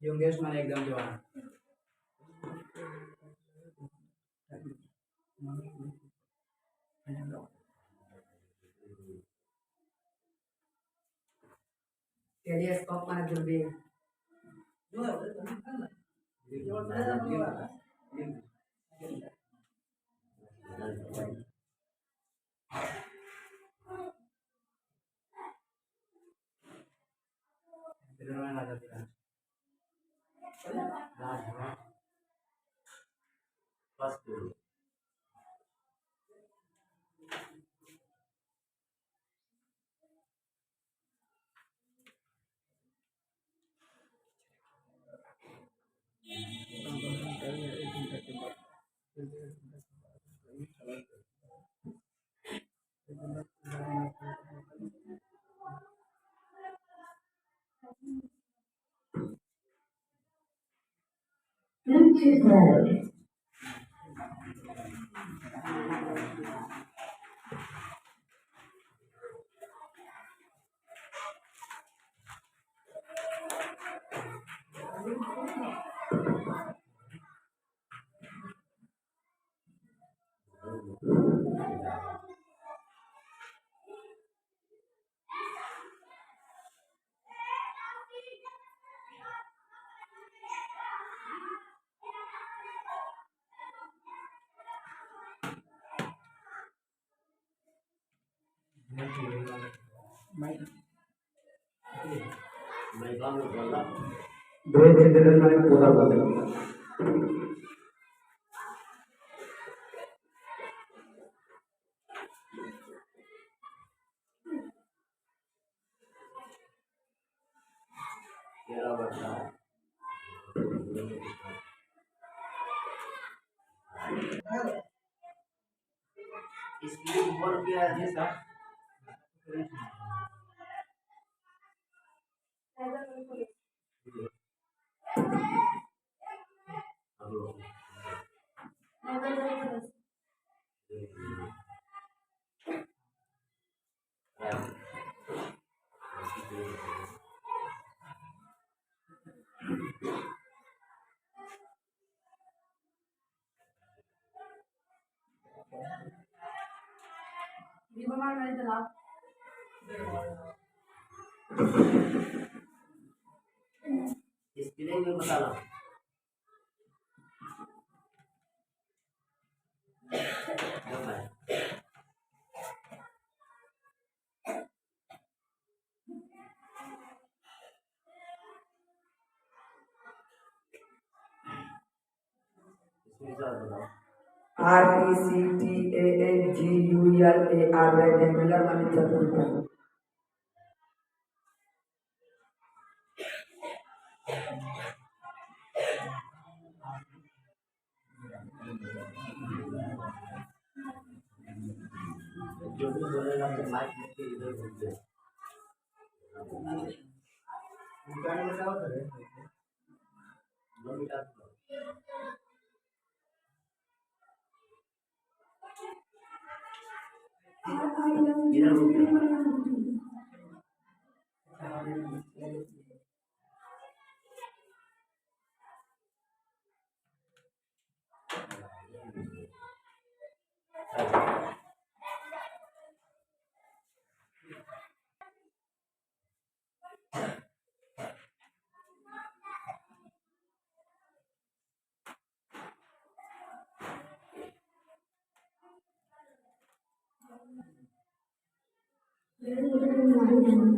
योगेश माने एकदम जवान टेलीस्कोप माने दूरबीन ब्रेन जनरल माने पूरा बोलते हैं। इसलिए बोल किया है सर। इसके लिए मैं बता रहा हूँ। RECTANGULAR rectangular माने चतुर्भुज। जो भी बोलेगा तो माइक लेके इधर घूम जाए। गाड़ी में क्या होता है? Great more than maximum.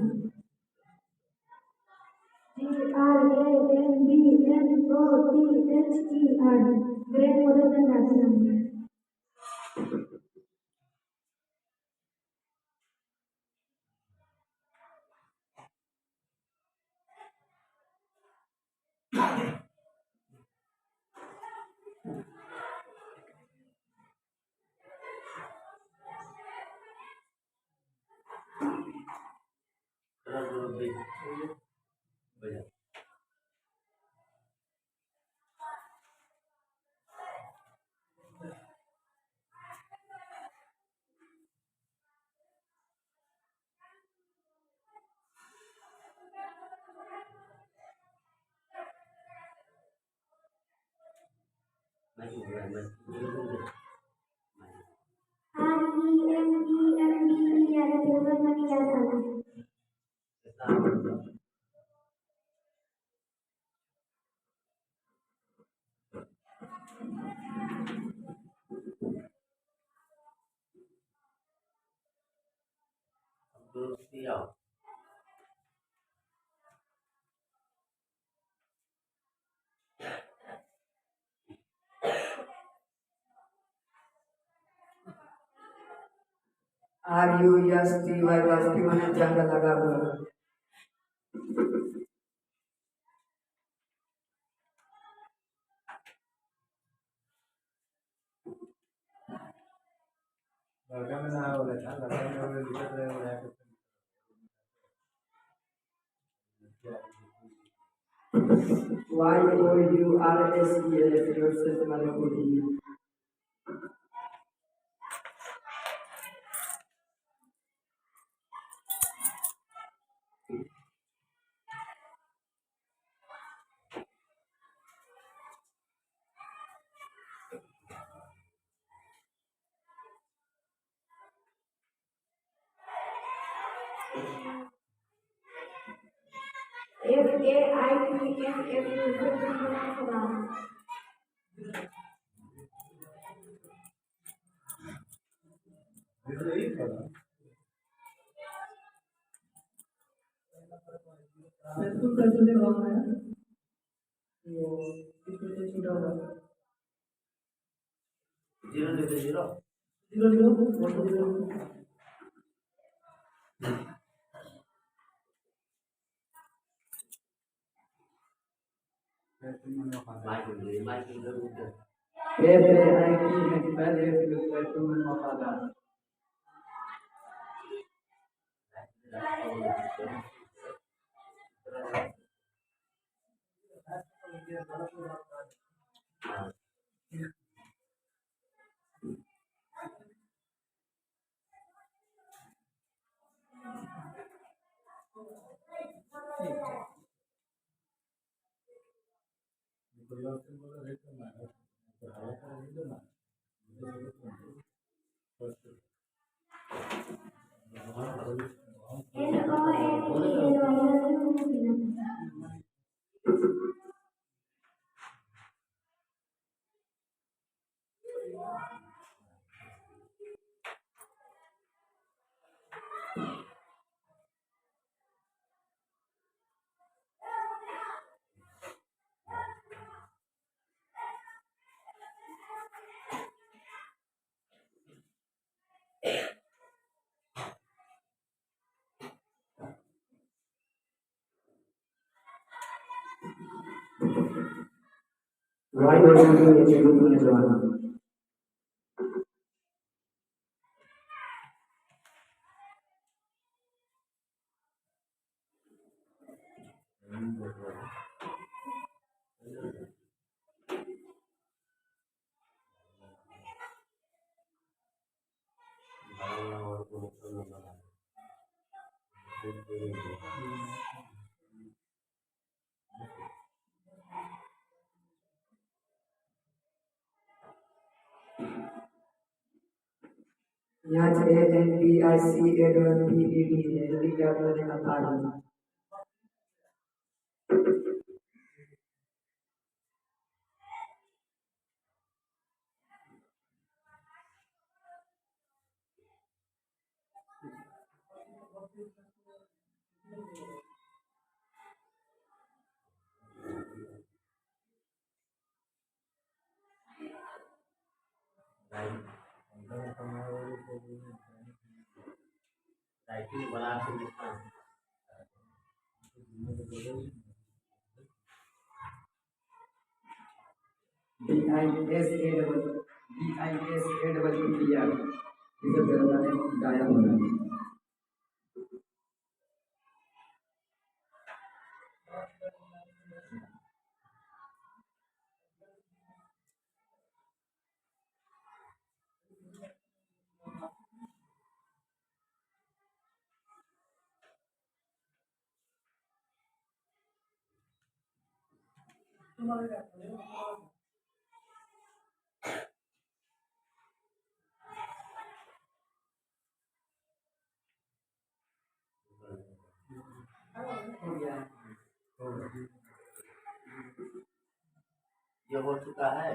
RUSTY माने जंग लगा हुआ। लड़का में ना बोले था, लड़का में बोले दिक्कत रहे हो रहा है। YOURSES योरसेल्फ माने खुद ही। जीरो लिखो zero Why would you do it to John? यहाँ ANDICAPED है क्या करने का कारण राइटिंग बना के लिखना DISAPPR इसे जनता ने गाया होना ये हो चुका है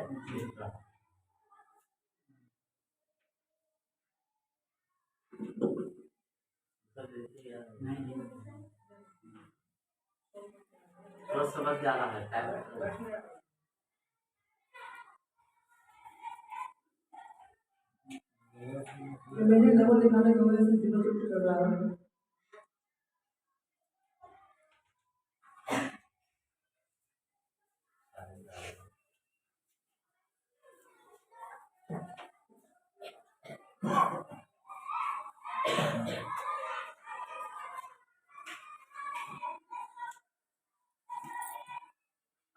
तो समझ जाना है मैंने डबल दिखाने की वजह से जीरो शिफ्ट कर रहा हूँ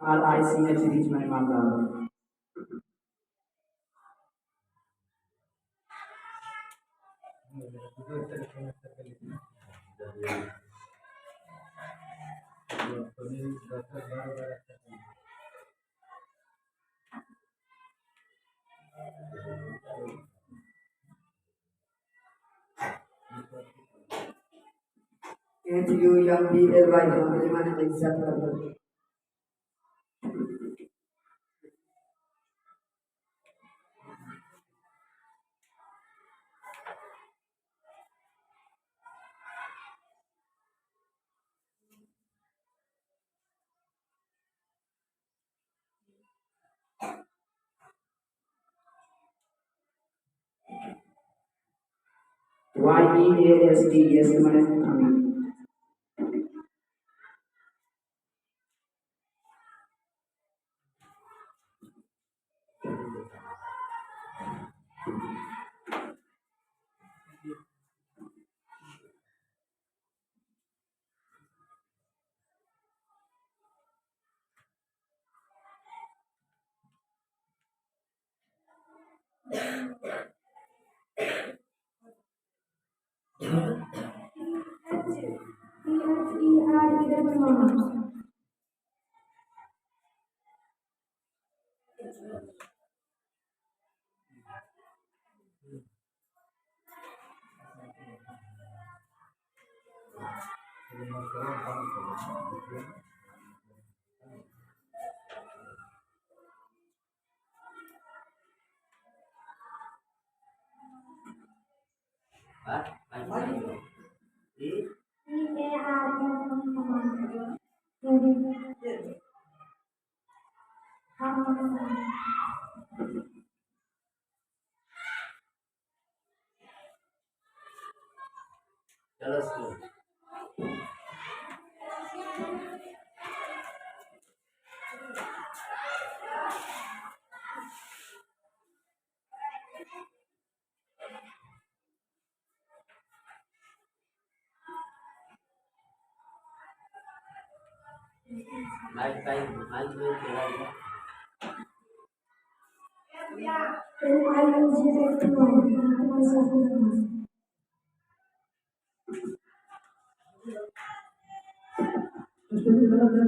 RICH बीच में मार रहा हूँ HUMBLY हमने माने एक्सेप्ट कर दो YEAST yes মানে আমি चलो स्लो माइक में चला गया उसमें भी गलत है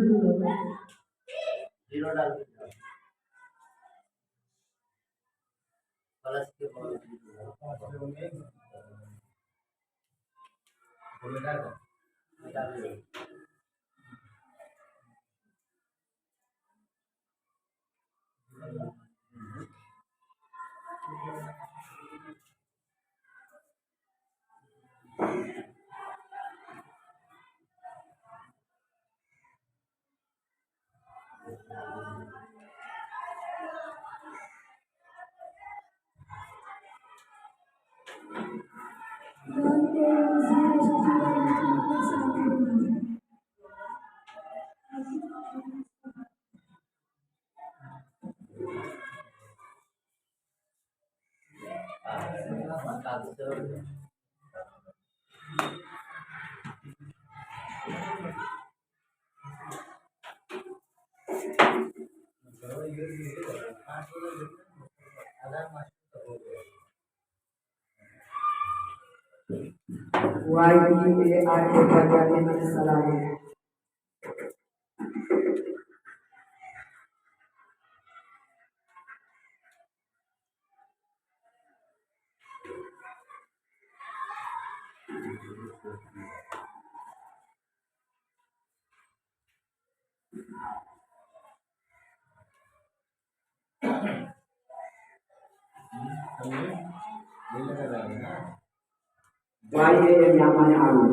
जीरो डाल के जाओ प्लस के बाद डाल दो बता दो YEART মানে সালাম YAM মানে আমি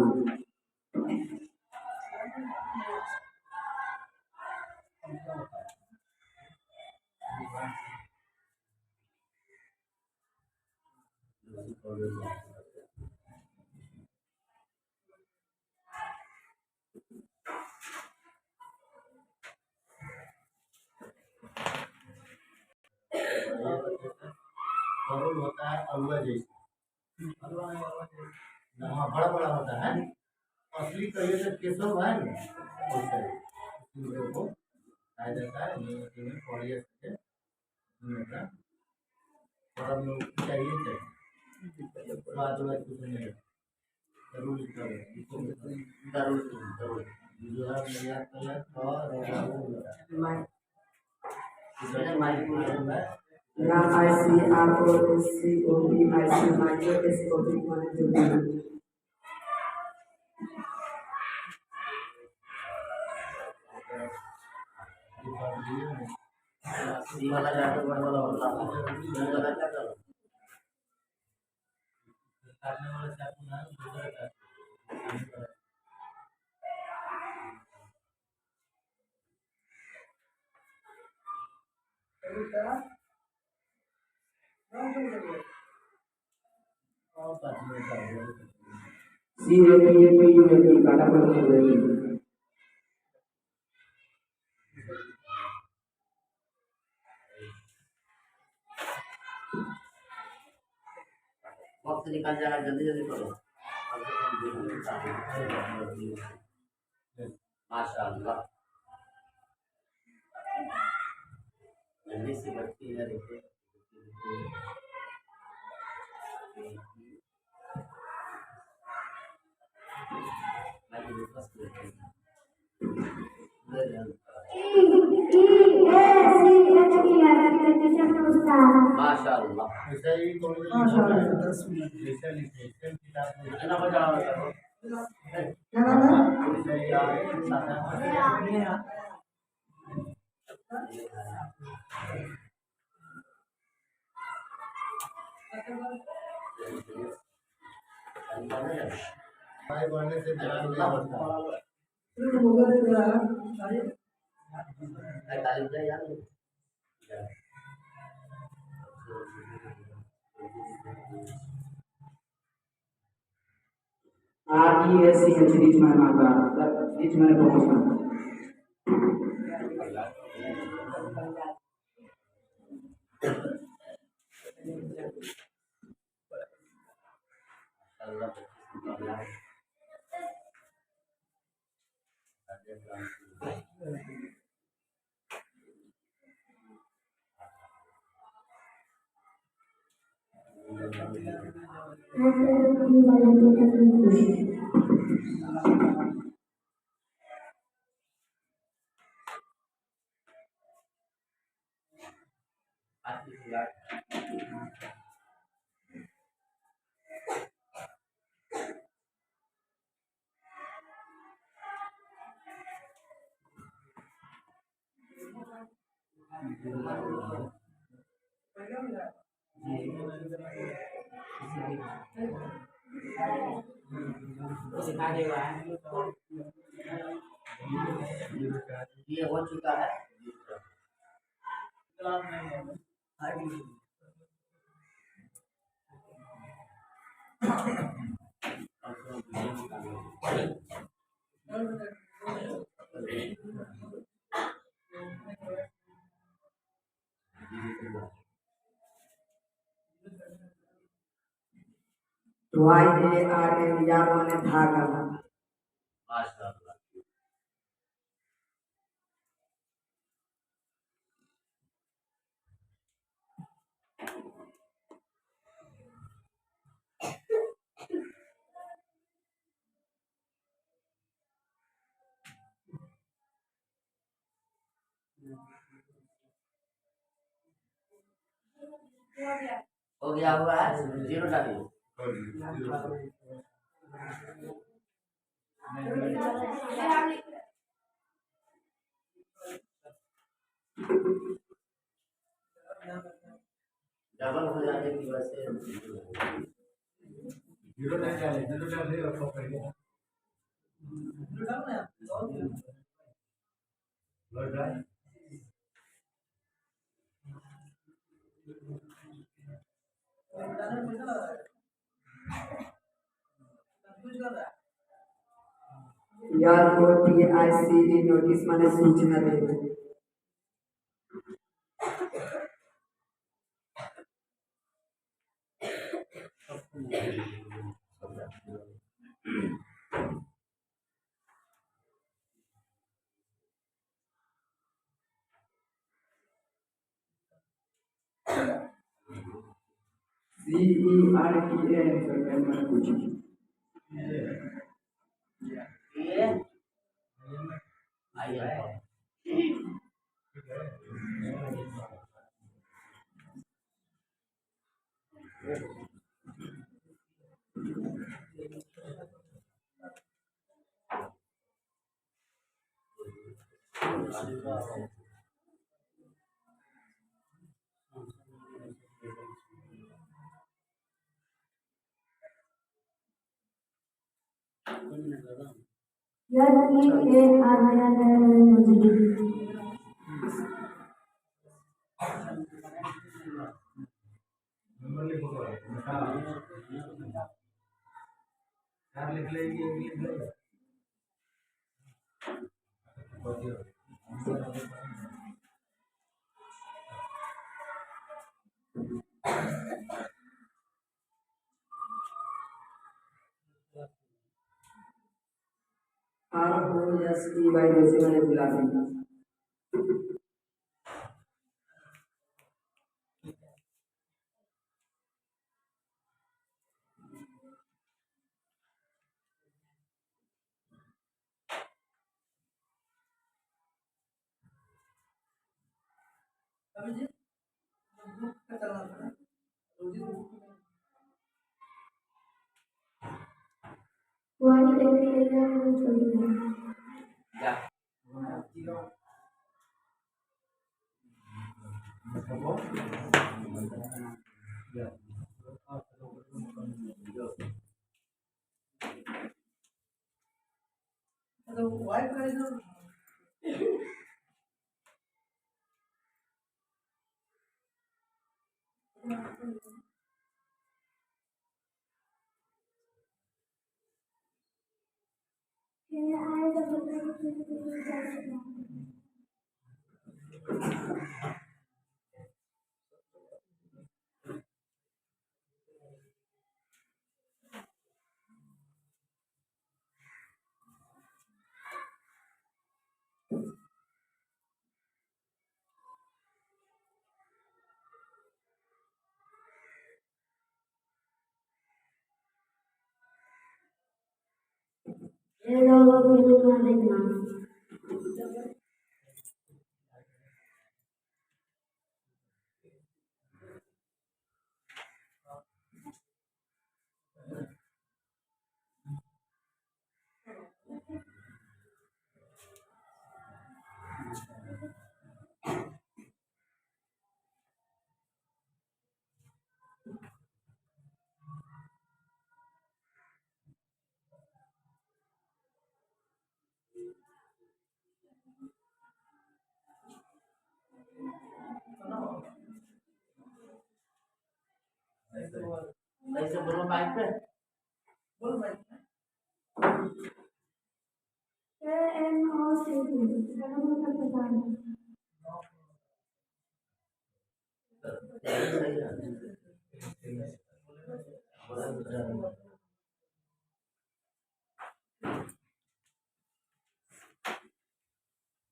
सरल होता है अलवा जैसे हाँ बड़ा बड़ा होता है असली कहिए तो केशव है ना वैसे ही लोगों को खाया जाता है में पॉलियस से होता है और हम लोग चाहिए थे बात बात कुछ नहीं है जरूर करो जरूर जरूर जो है मेरा कलर और इसमें माइक में नाम ICROSCOP माइक्रोस्कोपिक মানে জটিল वाला जाकर बड़ा वाला होता है वाला क्या करो काटने वाला चाकू ना दूसरा चाकू और 5 मिनट का CAPAPUAP काटा पड़ा है। वक्त निकल जाएगा, जल्दी जल्दी करो। माशाअल्लाह, जल्दी से बच्ची है, देखो माशाअल्लाह। ऐसा ही कोई जैसा लिखे किताब में कितना बजा रहा है? ऐसा ही आगे सादा भाई बनने से ध्यान नहीं बढ़ता। तारीफ है यार। RESCH reach my marker. Reach my promotion. सिखा देगा, ये हो चुका है। YARN यार माने धागा। माशाअल्लाह, हो गया हुआ है, जीरो डालिए। डबल हो जाने की वजह से जीरो डाले और पकड़ यार को TICE नोटिस माने सूचना दे। CERTA माने कुछ ये आइए नंबर लिखो। यार लिख लेगी लिख लेगी ROSEY जैसे मैंने बुला दिया। अभी जी बुक का चलना था रोजी वाली एरिया में चल रही है या तो वाईफाई जो ये लोग वीडियो बना देखना ऐसे बोलो माइक पे बोलो माइक पे एन और से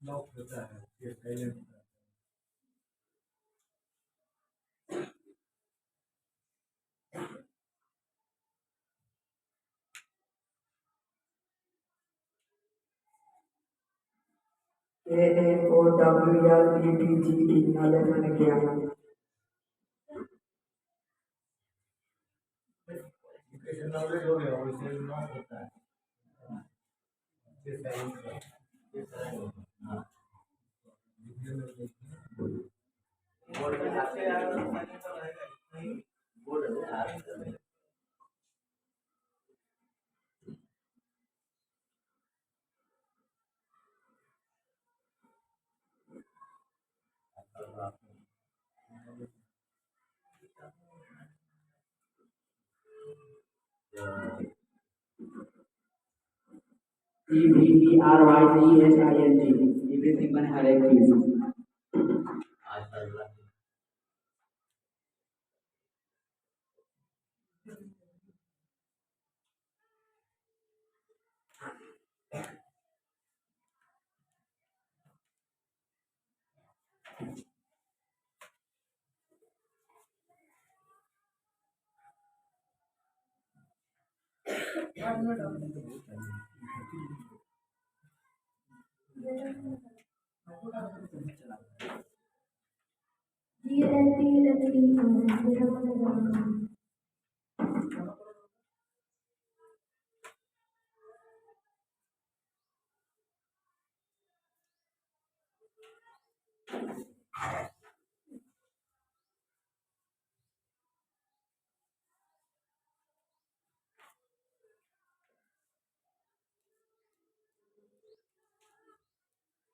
लॉक होता है ये साइलेंट AAOWLETGE नाले मैंने किया एजुकेशन नॉलेज हो गया वैसे लॉक होता है ये साइलेंट ये साइलेंट हाँ बोर्ड में आते यार बोर्ड है आते EVERYTHING everything मैंने हर एक चीज आज कल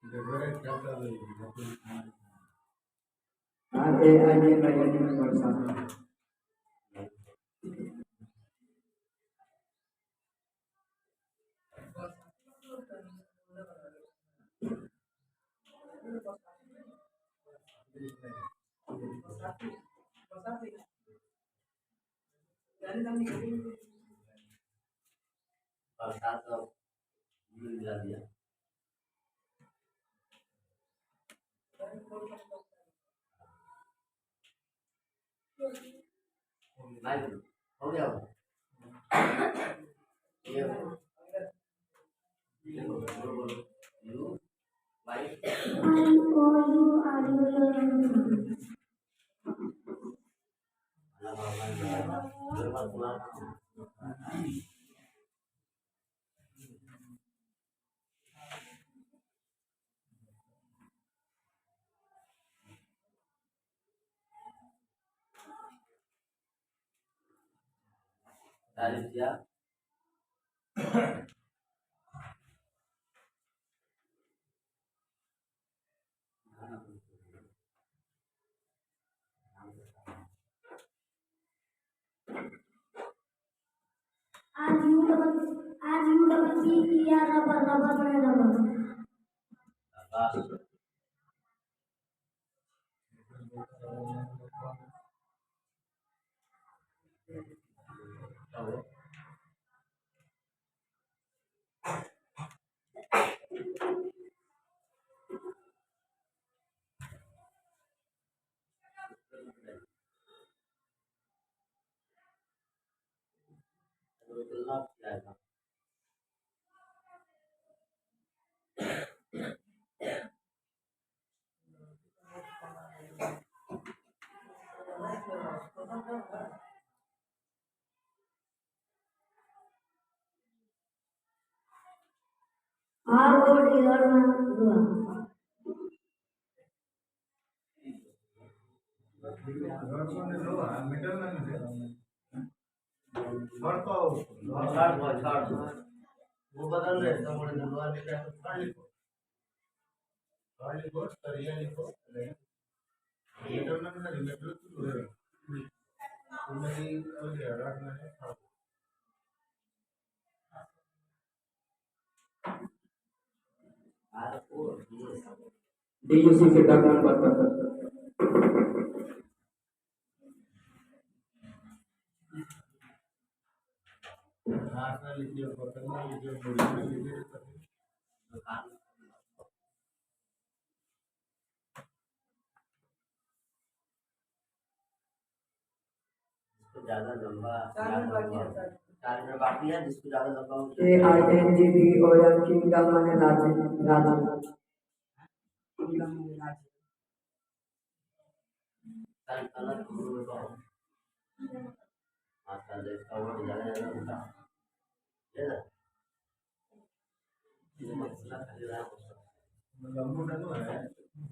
डेवलप क्या कर रही है RAININ वर्षा बरसात तो गिरा दिया नहीं हो गया वो। ये बोलो बोलो यू वाइफ अल्लाह भगवान मेरे पास पुराना तारीफ किया आज U double P E R rubber rubber बने रबर बस अल्लाह जाएगा आर और इधर में छाड़ दो वो बदल रहे समोड़े नलवा लिखा है तो फाड़ लिखो सरिया लिखो मीटर में ना मीटर तो है उन्हें और ये रात में है आर ओ DUC से डाउन करता रात में लिखिए बटन में लिखिए बॉडी में लिखिए दुकान जिसको ज्यादा लंबा चार में बाकी है जिसको ज्यादा लंबा हो KINGDOM किंगडम माने राज्य साल अलग हो माता देश का वो ज्यादा होता है ना ये मसला खाली रहा लंबू ना तो है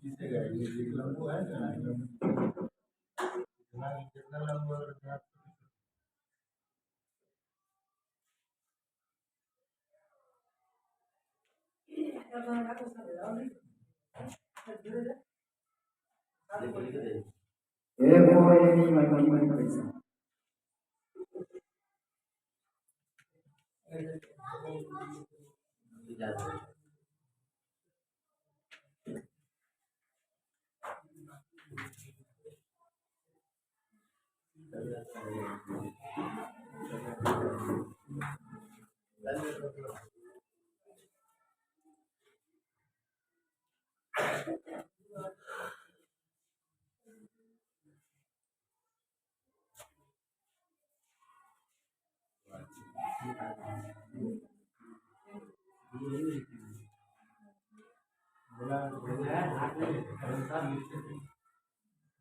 किसे गए ये लंबू है ना कितना लंबू है लिख दे ये वो ये नहीं मैं पैसा ज्यादा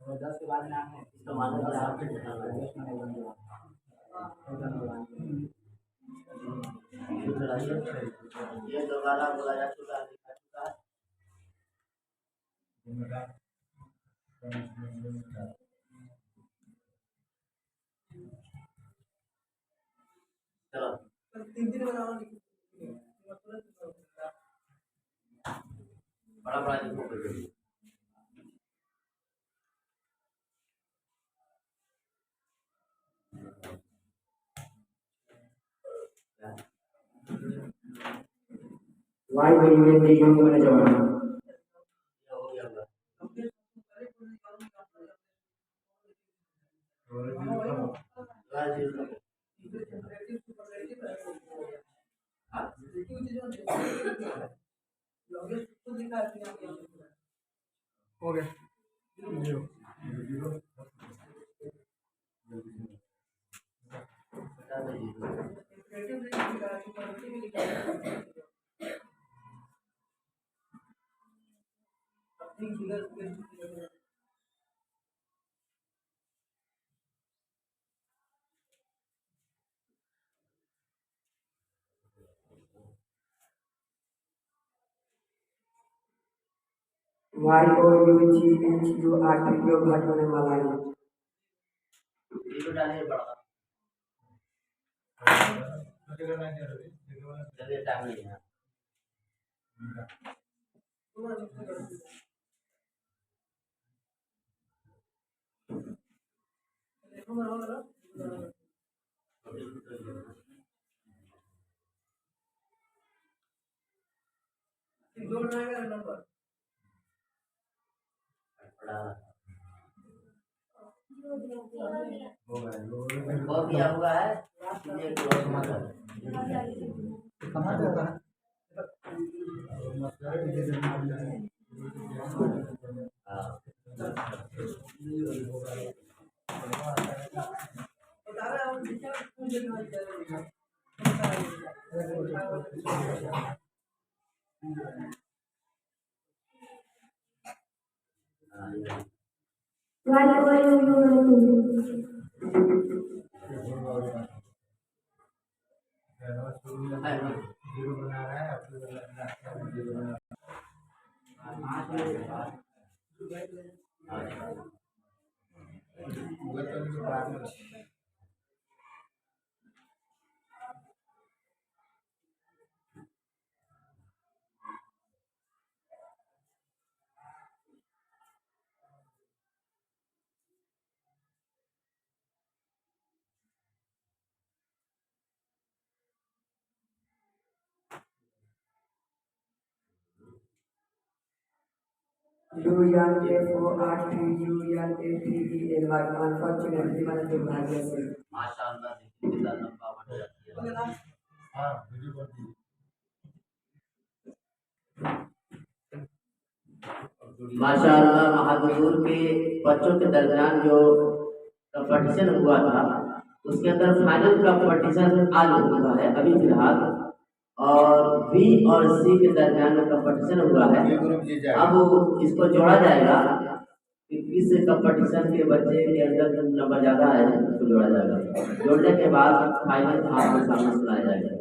दस के बाद में आते हैं इसका मतलब है आपके चैनल में ये दोबारा बोला जा चुका है दिखा चुका है चलो बड़ा बड़ा लिखो कर दो वाई बोलिए नहीं जो मैंने जवाब ये हो गया हमारे जीरो लगे। हो गया जीरो। बता दो जीरो। YOUGHUR घट होने वाला है। जीरो डालिए बड़ा। चलिए टाइम नहीं है। वो किया हुआ है ये कहाँ जाता है जीरो बना रहा है UNFORTUNA3ELY unfortunately मैंने दुर्भाग्य से माशाअल्लाह जितना लंबा बढ़ जाती है। हाँ वीडियो कर दी माशाअल्लाह महादूर के बच्चों के दरमियान जो कंपटीशन हुआ था उसके अंदर फाइनल कंपटीशन आज हुआ है अभी फिलहाल, और बी और सी के दरमियान में कंपटीशन हुआ है। ये ग्रुप जीत जाएगा। अब इसको जोड़ा जाएगा कि किस कंपटीशन के बच्चे के अंदर नंबर ज़्यादा है उसको जोड़ा जाएगा। जोड़ने के बाद फाइनल आपके सामने सुनाया जाएगा।